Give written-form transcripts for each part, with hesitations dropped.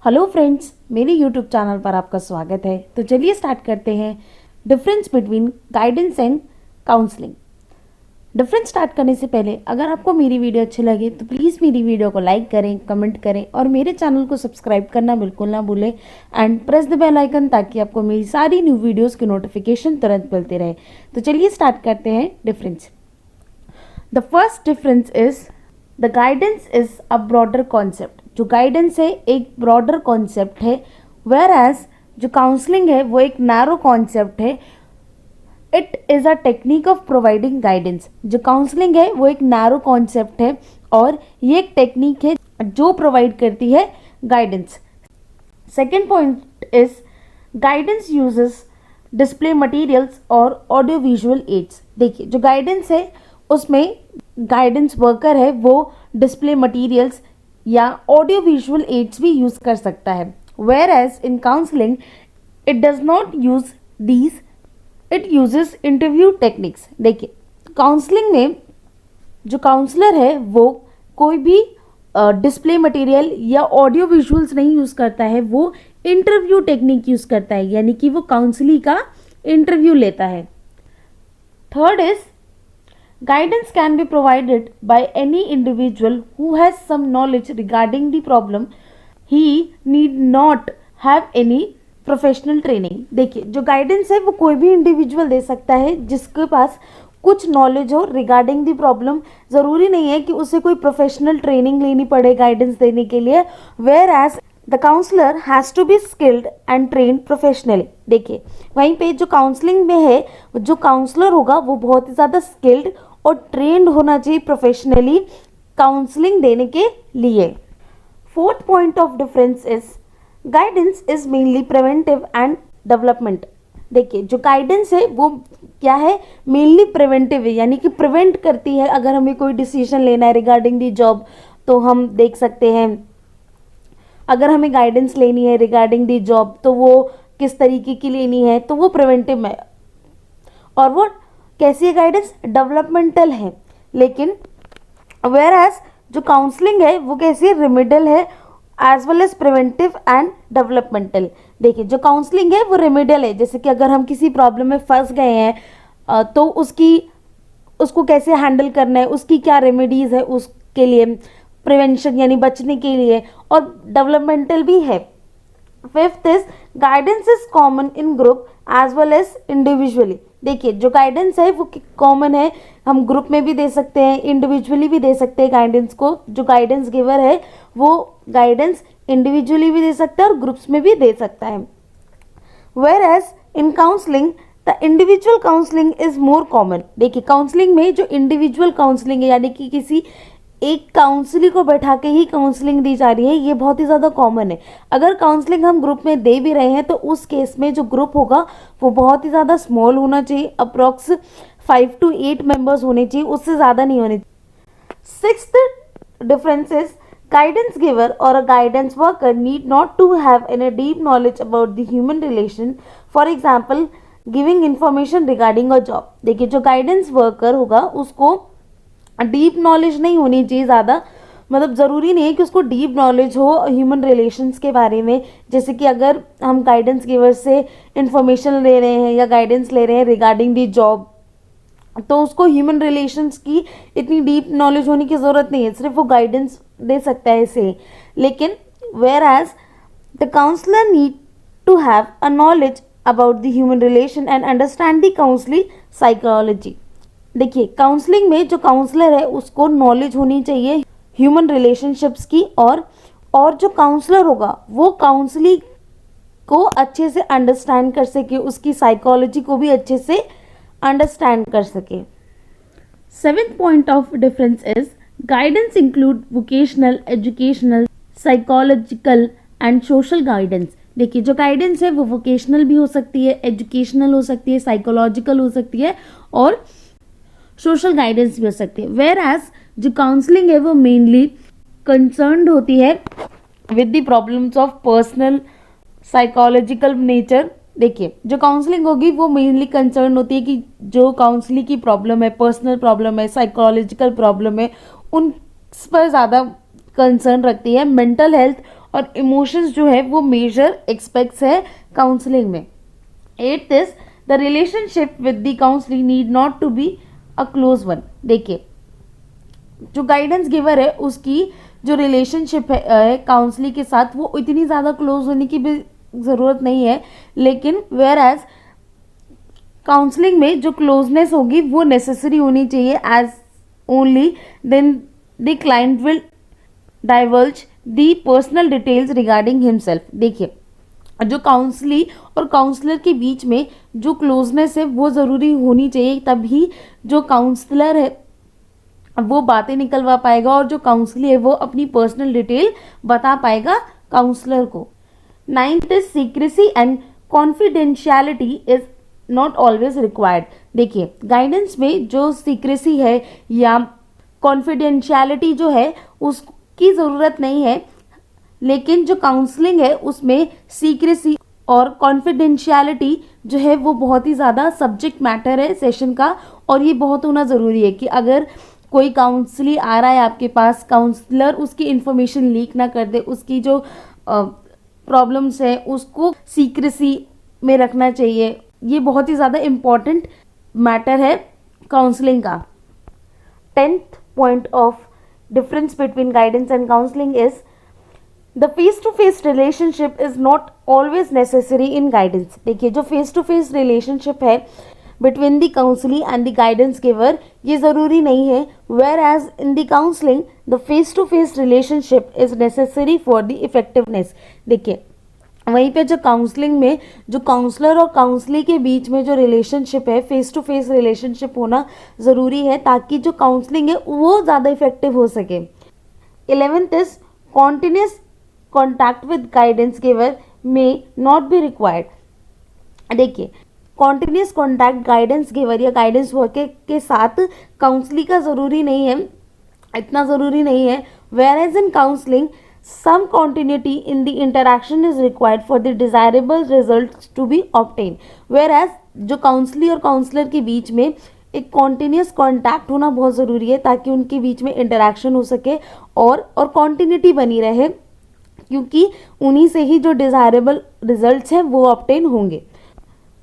Hello friends, मेरे YouTube channel पर आपका स्वागत है। तो चलिए स्टार्ट करते हैं difference between guidance and counselling. Difference start करने से पहले अगर आपको मेरी वीडियो अच्छी लगे तो प्लीज़ मेरी वीडियो को लाइक करें, कमेंट करें और मेरे चैनल को सब्सक्राइब करना बिल्कुल ना भूलें and press the bell icon ताकि आपको मेरी सारी न्यू वीडियोज़ की नोटिफिकेशन तुरंत मिलते रहे। तो चलिए स्टार्ट करते हैं difference. The first difference is the guidance is a broader concept. जो गाइडेंस है एक ब्रॉडर कॉन्सेप्ट है, वेयर एज जो काउंसलिंग है वो एक नैरो कॉन्सेप्ट है। It is a technique of providing guidance. जो काउंसलिंग है वो एक नैरो कॉन्सेप्ट है और ये एक टेक्निक है जो प्रोवाइड करती है guidance. Second point is guidance uses display materials और ऑडियो विजुअल एड्स। देखिए, जो गाइडेंस है उसमें गाइडेंस वर्कर है वो डिस्प्ले मटेरियल्स या ऑडियो विजुअल एड्स भी यूज कर सकता है। Whereas in counselling it does not use these, it uses interview techniques. देखिए, काउंसलिंग में जो काउंसलर है वो कोई भी डिस्प्ले मटेरियल या ऑडियो विजुअल्स नहीं यूज़ करता है, वो इंटरव्यू टेक्निक यूज़ करता है, यानी कि वो काउंसली का इंटरव्यू लेता है। Third is guidance can be provided by any individual who has some knowledge regarding the problem. He need not have any professional training. देखिए, जो गाइडेंस है वो कोई भी इंडिविजुअल दे सकता है जिसके पास कुछ नॉलेज हो रिगार्डिंग दी प्रॉब्लम। ज़रूरी नहीं है कि उसे कोई प्रोफेशनल ट्रेनिंग लेनी पड़े गाइडेंस देने के लिए। Whereas the counsellor has to be skilled and train professionally. देखिए, वहीं पे जो काउंसलिंग में है जो काउंसलर होगा वो बहुत ही ज़्यादा स्किल्ड और ट्रेंड होना चाहिए प्रोफेशनली काउंसलिंग देने के लिए। Fourth point of difference is guidance is mainly preventive and development. देखिए, जो गाइडेंस है वो क्या है, मेनली प्रिवेंटिव है, यानी कि प्रिवेंट करती है। अगर हमें कोई डिसीजन लेना है रिगार्डिंग दी जॉब तो हम देख सकते हैं, अगर हमें गाइडेंस लेनी है रिगार्डिंग दी जॉब तो वो किस तरीके की लेनी है, तो वो प्रिवेंटिव है। और वो कैसी है गाइडेंस, डेवलपमेंटल है। लेकिन वेयर एज जो काउंसलिंग है वो कैसी है, रेमेडियल है as well as preventive and developmental. देखिए, जो काउंसलिंग है वो रेमेडियल है, जैसे कि अगर हम किसी प्रॉब्लम में फंस गए हैं तो उसको कैसे हैंडल करना है, उसकी क्या रेमेडीज है उसके लिए, प्रिवेंशन यानी बचने के लिए, और डेवलपमेंटल भी है। Fifth is guidance is common in group as well as individually. देखिए, जो गाइडेंस है वो कॉमन है, हम ग्रुप में भी दे सकते हैं, इंडिविजुअली भी दे सकते हैं गाइडेंस को। जो गाइडेंस गिवर है वो गाइडेंस इंडिविजुअली भी दे सकता है और ग्रुप्स में भी दे सकता है। Whereas in counselling the individual counselling is more common. देखिए, काउंसलिंग में जो इंडिविजुअल काउंसलिंग है, यानी कि किसी एक काउंसली को बैठा के ही काउंसलिंग दी जा रही है, ये बहुत ही ज़्यादा कॉमन है। अगर काउंसलिंग हम ग्रुप में दे भी रहे हैं तो उस केस में जो ग्रुप होगा वो बहुत ही ज़्यादा स्मॉल होना चाहिए, अप्रॉक्स 5 to 8 मेंबर्स होने चाहिए, उससे ज़्यादा नहीं होने चाहिए। Sixth difference is guidance giver और a guidance worker need not to have any deep knowledge about the human relation, for example giving information regarding a job. देखिए, जो गाइडेंस वर्कर होगा उसको डीप नॉलेज नहीं होनी चाहिए ज़्यादा, मतलब ज़रूरी नहीं है कि उसको डीप नॉलेज हो ह्यूमन रिलेशंस के बारे में। जैसे कि अगर हम गाइडेंस गिवर से इंफॉर्मेशन ले रहे हैं या गाइडेंस ले रहे हैं रिगार्डिंग दी जॉब, तो उसको ह्यूमन रिलेशंस की इतनी डीप नॉलेज होने की ज़रूरत नहीं है, सिर्फ वो गाइडेंस दे सकता है इसे। लेकिन whereas the counsellor need to have a knowledge about the human relation and understand the counselling psychology. देखिए, काउंसलिंग में जो काउंसलर है उसको नॉलेज होनी चाहिए ह्यूमन रिलेशनशिप्स की, और जो काउंसलर होगा वो काउंसलिंग को अच्छे से अंडरस्टैंड कर सके, उसकी साइकोलॉजी को भी अच्छे से अंडरस्टैंड कर सके। Seventh point of difference is guidance include vocational, educational, psychological and social guidance. देखिए, जो गाइडेंस है वो वोकेशनल भी हो सकती है, एजुकेशनल हो सकती है, साइकोलॉजिकल हो सकती है और सोशल गाइडेंस भी हो सकती है। वेयर एज जो काउंसलिंग है वो मेनली कंसर्न्ड होती है with the problems of personal psychological nature. देखिए, जो काउंसलिंग होगी वो मेनली कंसर्न होती है कि जो काउंसलिंग की प्रॉब्लम है, पर्सनल प्रॉब्लम है, साइकोलॉजिकल प्रॉब्लम है, उन पर ज़्यादा कंसर्न रखती है। मेंटल हेल्थ और इमोशंस जो है वो मेजर एक्सपेक्ट्स है काउंसलिंग में। 8th is the relationship with the counselling need not to be a close one. देखिए, जो गाइडेंस गिवर है उसकी जो रिलेशनशिप है काउंसलिंग के साथ वो इतनी ज़्यादा क्लोज होने की भी ज़रूरत नहीं है, लेकिन वेयर एज काउंसलिंग में जो क्लोजनेस होगी वो नेसेसरी होनी चाहिए, as only then the client will diverge the personal details regarding himself. देखिए, जो काउंसली और काउंसलर के बीच में जो क्लोजनेस है वो ज़रूरी होनी चाहिए, तभी जो काउंसलर है वो बातें निकलवा पाएगा और जो काउंसली है वो अपनी पर्सनल डिटेल बता पाएगा काउंसलर को। 9th is secrecy and confidentiality is not always required. देखिए, गाइडेंस में जो सीक्रेसी है या कॉन्फिडेंशियलिटी जो है उसकी ज़रूरत नहीं है, लेकिन जो काउंसलिंग है उसमें सीक्रेसी और कॉन्फिडेंशियलिटी जो है वो बहुत ही ज़्यादा सब्जेक्ट मैटर है सेशन का, और ये बहुत होना ज़रूरी है कि अगर कोई काउंसली आ रहा है आपके पास, काउंसलर उसकी इन्फॉर्मेशन लीक ना कर दे, उसकी जो प्रॉब्लम्स है उसको सीक्रेसी में रखना चाहिए। ये बहुत ही ज़्यादा इम्पॉर्टेंट मैटर है काउंसलिंग का। 10th point of difference between guidance and counselling is the face to face relationship is not always necessary in guidance. देखिए, जो फेस टू फेस रिलेशनशिप है between the counsellee and the guidance giver ये ज़रूरी नहीं है, whereas in the counselling the face to face relationship is necessary for the effectiveness. देखिए, वहीं पे जो काउंसलिंग में जो काउंसलर और काउंसली के बीच में जो रिलेशनशिप है, फेस टू फेस रिलेशनशिप होना ज़रूरी है ताकि जो काउंसलिंग है वो ज़्यादा इफेक्टिव हो सके। 11th is continuous contact with guidance giver may not be required. देखिए, कॉन्टिन्यूस कॉन्टैक्ट गाइडेंस गिवर या गाइडेंस वर्कर के साथ काउंसलिंग का ज़रूरी नहीं है, इतना ज़रूरी नहीं है। Whereas in counselling some continuity in the interaction is required for the desirable results to be obtained, whereas जो काउंसली और काउंसलर के बीच में एक कॉन्टीन्यूस कॉन्टैक्ट होना बहुत ज़रूरी है ताकि उनके बीच में इंटरेक्शन हो सके और कॉन्टीन्यूटी बनी रहे, क्योंकि उन्हीं से ही जो डिज़ायरेबल रिजल्ट्स हैं वो ऑब्टेन होंगे।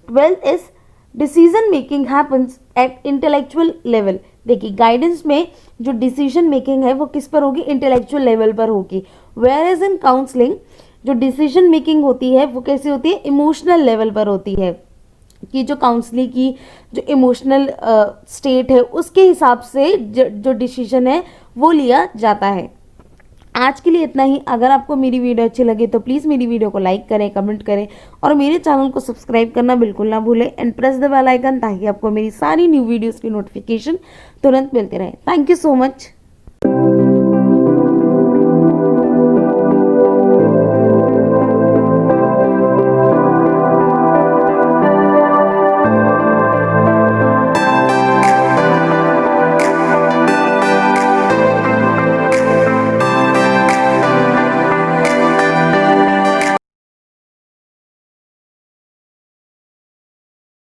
12th is decision making happens at intellectual level. देखिए, गाइडेंस में जो डिसीजन मेकिंग है वो किस पर होगी, इंटेलेक्चुअल लेवल पर होगी, वेयर एज इन काउंसलिंग जो डिसीजन मेकिंग होती है वो कैसी होती है, इमोशनल लेवल पर होती है, कि जो काउंसलिंग की जो इमोशनल स्टेट है उसके हिसाब से जो डिसीजन है वो लिया जाता है। आज के लिए इतना ही। अगर आपको मेरी वीडियो अच्छी लगे तो प्लीज़ मेरी वीडियो को लाइक करें, कमेंट करें और मेरे चैनल को सब्सक्राइब करना बिल्कुल ना भूलें and press the bell icon ताकि आपको मेरी सारी न्यू वीडियोस की नोटिफिकेशन तुरंत मिलती रहे। Thank you so much.